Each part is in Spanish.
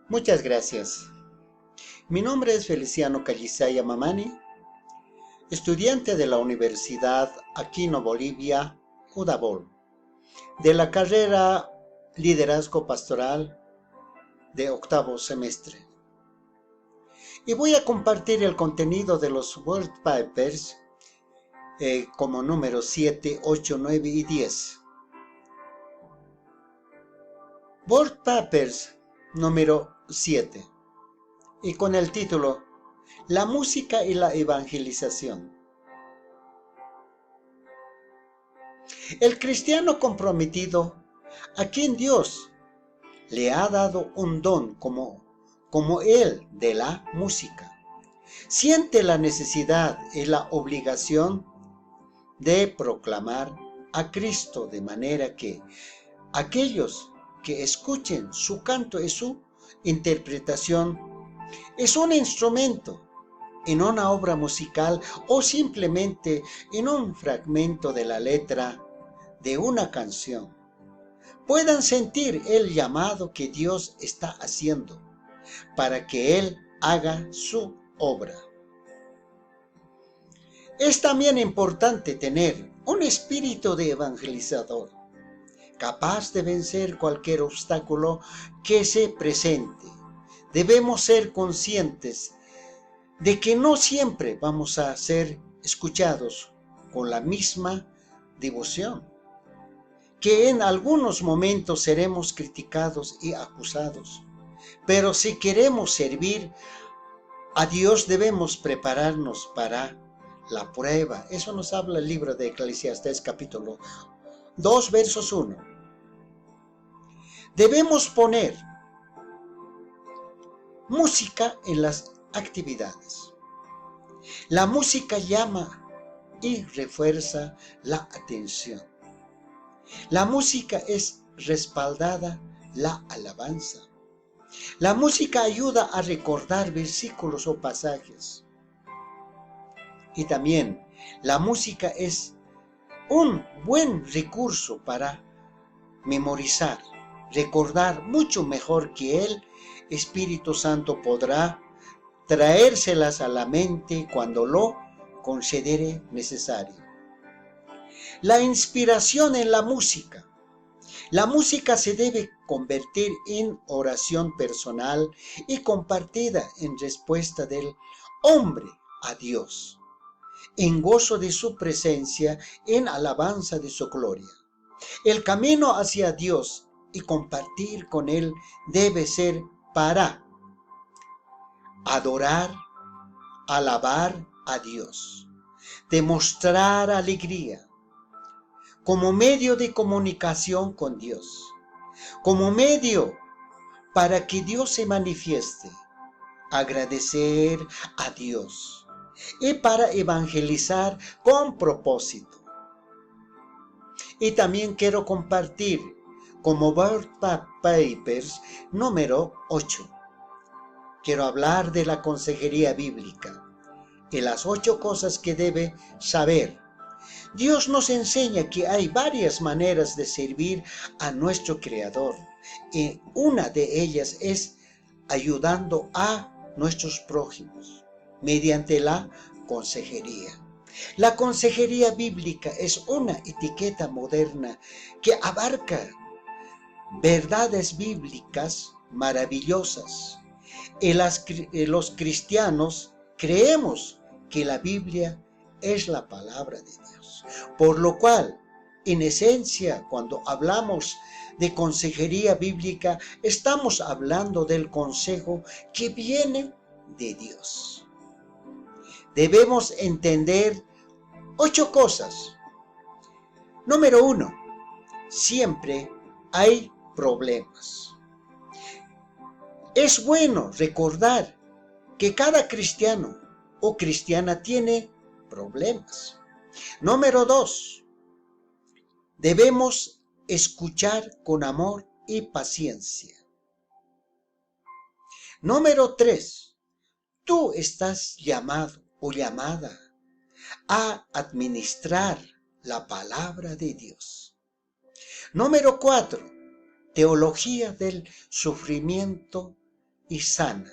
Muchas gracias. Mi nombre es Feliciano Callisaya Mamani, estudiante de la Universidad Aquino Bolivia, UDABOL, de la carrera Liderazgo Pastoral de octavo semestre. Y voy a compartir el contenido de los World Papers como número 7, 8, 9 y 10. World Papers número 7. Y con el título La música y la evangelización. El cristiano comprometido, a quien Dios le ha dado un don como el de la música, siente la necesidad y la obligación de proclamar a Cristo, de manera que aquellos que escuchen su canto y su interpretación es un instrumento en una obra musical o simplemente en un fragmento de la letra de una canción, puedan sentir el llamado que Dios está haciendo para que Él haga su obra. Es también importante tener un espíritu de evangelizador, capaz de vencer cualquier obstáculo que se presente. Debemos ser conscientes de que no siempre vamos a ser escuchados con la misma devoción, que en algunos momentos seremos criticados y acusados. Pero si queremos servir a Dios, debemos prepararnos para la prueba. Eso nos habla el libro de Eclesiastés capítulo 2, versos 1. Debemos poner música en las actividades. La música llama y refuerza la atención. La música es respaldada la alabanza. La música ayuda a recordar versículos o pasajes. Y también la música es un buen recurso para memorizar, recordar mucho mejor que el Espíritu Santo podrá traérselas a la mente cuando lo considere necesario. La inspiración en la música. La música se debe convertir en oración personal y compartida en respuesta del hombre a Dios, en gozo de su presencia, en alabanza de su gloria. El camino hacia Dios y compartir con Él debe ser para adorar, alabar a Dios, demostrar alegría, como medio de comunicación con Dios, como medio para que Dios se manifieste, agradecer a Dios y para evangelizar con propósito. Y también quiero compartir como World Papers número 8. Quiero hablar de la consejería bíblica y las 8 cosas que debe saber. Dios nos enseña que hay varias maneras de servir a nuestro Creador, y una de ellas es ayudando a nuestros prójimos mediante la consejería. La consejería bíblica es una etiqueta moderna que abarca verdades bíblicas maravillosas. Y los cristianos creemos que la Biblia es la palabra de Dios. Por lo cual, en esencia, cuando hablamos de consejería bíblica, estamos hablando del consejo que viene de Dios. Debemos entender 8 cosas. Número 1. Siempre hay problemas. Es bueno recordar que cada cristiano o cristiana tiene problemas. Número 2. Debemos escuchar con amor y paciencia. Número 3. Tú estás llamado o llamada a administrar la palabra de Dios. Número 4. Teología del sufrimiento y sana.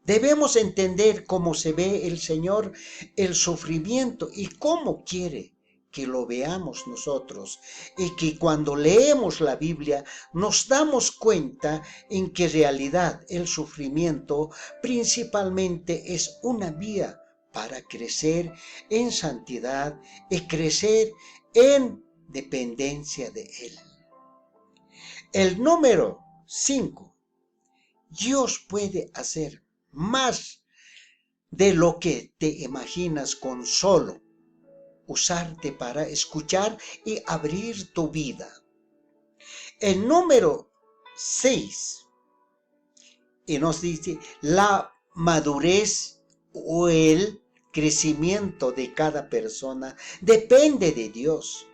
Debemos entender cómo se ve el Señor el sufrimiento y cómo quiere que lo veamos nosotros, y que cuando leemos la Biblia nos damos cuenta en que en realidad el sufrimiento principalmente es una vía para crecer en santidad y crecer en dependencia de Él. El número 5. Dios puede hacer más de lo que te imaginas con solo usarte para escuchar y abrir tu vida. El número 6, y nos dice, la madurez o el crecimiento de cada persona depende de Dios.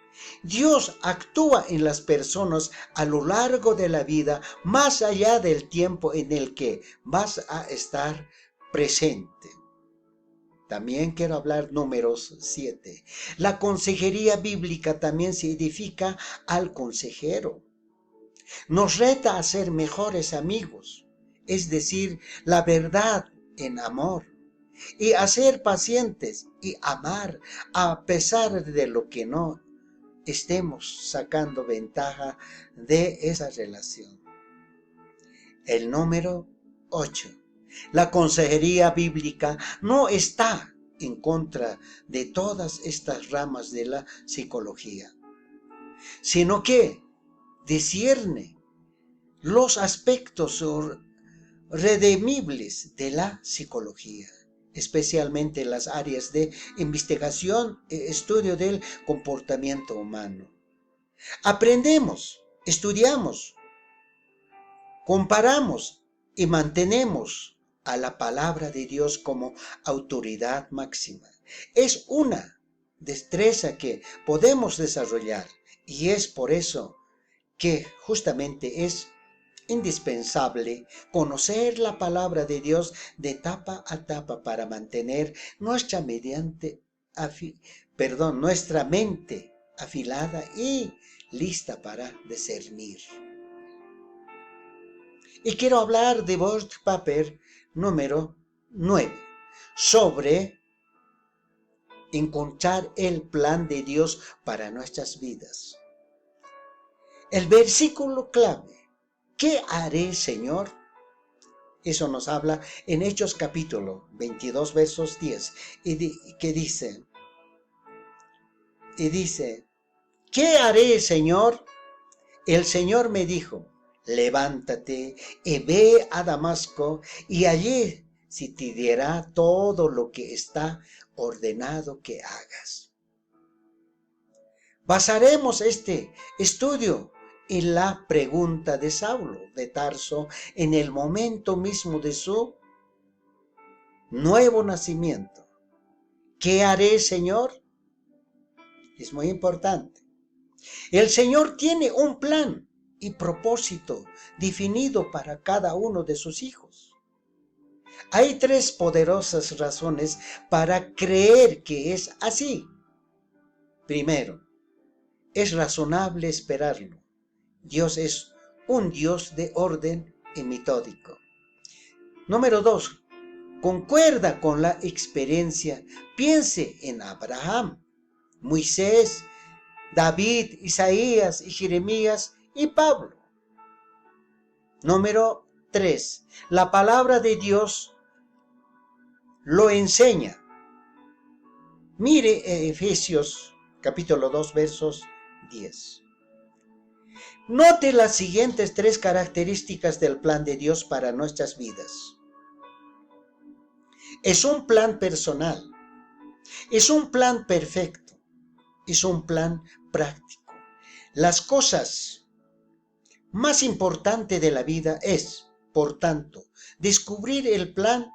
Dios actúa en las personas a lo largo de la vida, más allá del tiempo en el que vas a estar presente. También quiero hablar números 7. La consejería bíblica también se edifica al consejero. Nos reta a ser mejores amigos, es decir, la verdad en amor, y a ser pacientes y amar a pesar de lo que no estemos sacando ventaja de esa relación. El número 8. La consejería bíblica no está en contra de todas estas ramas de la psicología, sino que discierne los aspectos redimibles de la psicología, especialmente las áreas de investigación e estudio del comportamiento humano. Aprendemos, estudiamos, comparamos y mantenemos a la palabra de Dios como autoridad máxima. Es una destreza que podemos desarrollar, y es por eso que justamente es indispensable conocer la palabra de Dios de tapa a tapa para mantener nuestra mente afilada y lista para discernir. Y quiero hablar de Board Paper número 9, sobre encontrar el plan de Dios para nuestras vidas. El versículo clave, ¿qué haré, Señor? Eso nos habla en Hechos capítulo 22, versos 10, que dice, ¿qué haré, Señor? El Señor me dijo, levántate y ve a Damasco, y allí se te dirá todo lo que está ordenado que hagas. Basaremos este estudio en la pregunta de Saulo de Tarso en el momento mismo de su nuevo nacimiento. ¿Qué haré, Señor? Es muy importante. El Señor tiene un plan y propósito definido para cada uno de sus hijos. Hay 3 poderosas razones para creer que es así. Primero, es razonable esperarlo. Dios es un Dios de orden y metódico. Número 2, concuerda con la experiencia. Piense en Abraham, Moisés, David, Isaías y Jeremías y Pablo. Número 3, la palabra de Dios lo enseña. Mire Efesios capítulo 2, versos 10. Note las siguientes 3 características del plan de Dios para nuestras vidas. Es un plan personal, es un plan perfecto, es un plan práctico. Las cosas más importantes de la vida es, por tanto, descubrir el plan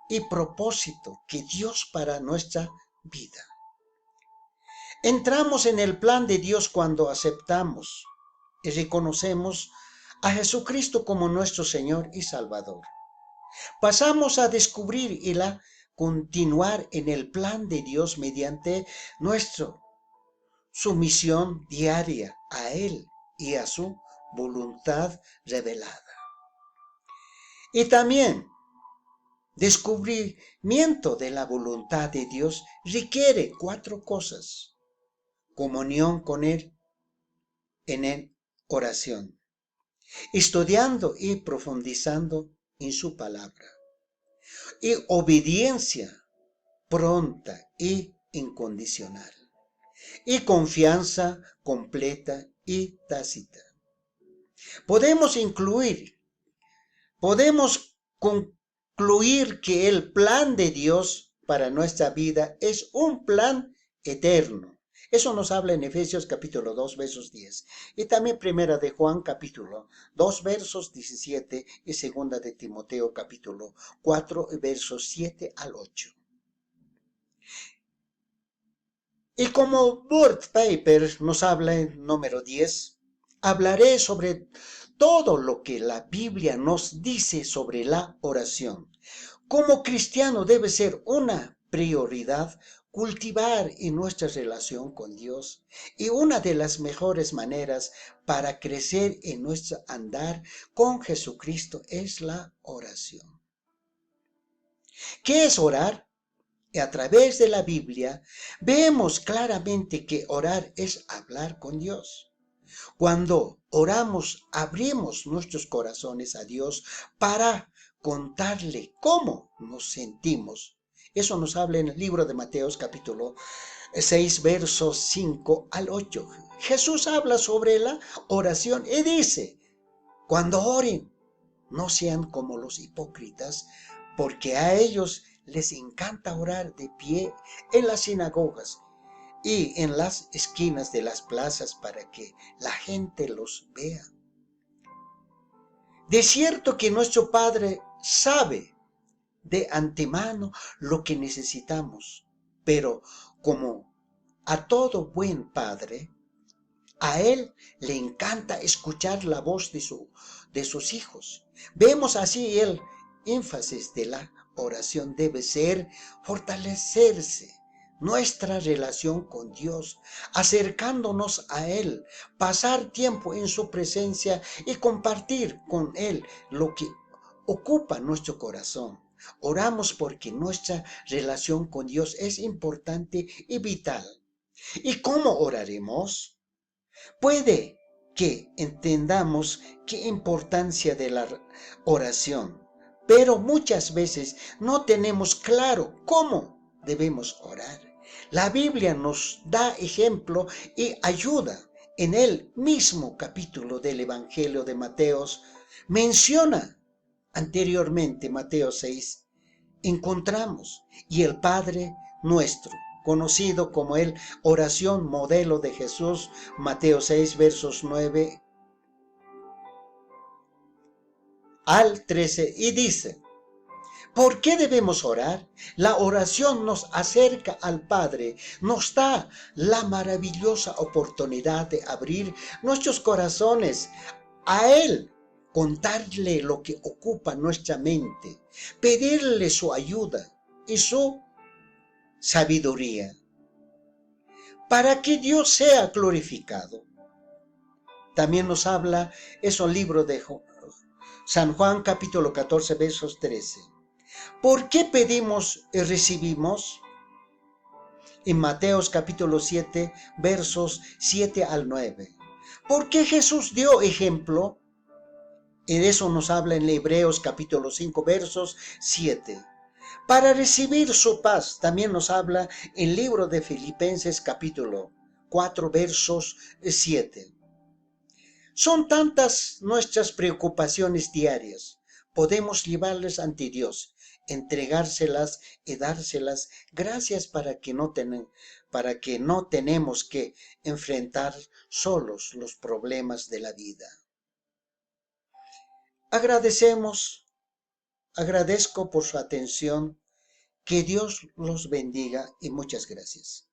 y propósito que Dios para nuestra vida. Entramos en el plan de Dios cuando aceptamos y reconocemos a Jesucristo como nuestro Señor y Salvador. Pasamos a descubrir y a continuar en el plan de Dios mediante nuestra sumisión diaria a Él y a su voluntad revelada. Y también descubrimiento de la voluntad de Dios requiere 4 cosas. Comunión con Él en oración, estudiando y profundizando en su palabra, y obediencia pronta y incondicional, y confianza completa y tácita. Podemos concluir que el plan de Dios para nuestra vida es un plan eterno. Eso nos habla en Efesios capítulo 2, versos 10. Y también primera de Juan capítulo 2, versos 17 y segunda de Timoteo capítulo 4, versos 7 al 8. Y como Burt Piper nos habla en número 10, hablaré sobre todo lo que la Biblia nos dice sobre la oración. Como cristiano debe ser una prioridad cultivar en nuestra relación con Dios, y una de las mejores maneras para crecer en nuestro andar con Jesucristo es la oración. ¿Qué es orar? A través de la Biblia vemos claramente que orar es hablar con Dios. Cuando oramos, abrimos nuestros corazones a Dios para contarle cómo nos sentimos. Eso nos habla en el libro de Mateo capítulo 6, versos 5 al 8. Jesús habla sobre la oración y dice: cuando oren, no sean como los hipócritas, porque a ellos les encanta orar de pie en las sinagogas y en las esquinas de las plazas para que la gente los vea. De cierto que nuestro Padre sabe de antemano lo que necesitamos, pero como a todo buen padre, a Él le encanta escuchar la voz de sus hijos. Vemos así el énfasis de la oración debe ser fortalecerse nuestra relación con Dios, acercándonos a Él, pasar tiempo en su presencia y compartir con Él lo que ocupa nuestro corazón. Oramos porque nuestra relación con Dios es importante y vital. ¿Y cómo oraremos? Puede que entendamos qué importancia de la oración, pero muchas veces no tenemos claro cómo debemos orar. La Biblia nos da ejemplo y ayuda. En el mismo capítulo del Evangelio de Mateo menciona anteriormente Mateo 6, encontramos: y el Padre nuestro, conocido como el oración modelo de Jesús, Mateo 6, versos 9 al 13, y dice: ¿por qué debemos orar? La oración nos acerca al Padre, nos da la maravillosa oportunidad de abrir nuestros corazones a Él, contarle lo que ocupa nuestra mente, pedirle su ayuda y su sabiduría, para que Dios sea glorificado. También nos habla eso el libro de San Juan capítulo 14, versos 13. ¿Por qué pedimos y recibimos? En Mateos capítulo 7, versos 7 al 9. ¿Por qué Jesús dio ejemplo? En eso nos habla en Hebreos capítulo 5, versos 7. Para recibir su paz, también nos habla en el libro de Filipenses capítulo 4, versos 7. Son tantas nuestras preocupaciones diarias. Podemos llevarlas ante Dios, entregárselas y dárselas gracias para que no tenemos que enfrentar solos los problemas de la vida. Agradezco por su atención. Que Dios los bendiga y muchas gracias.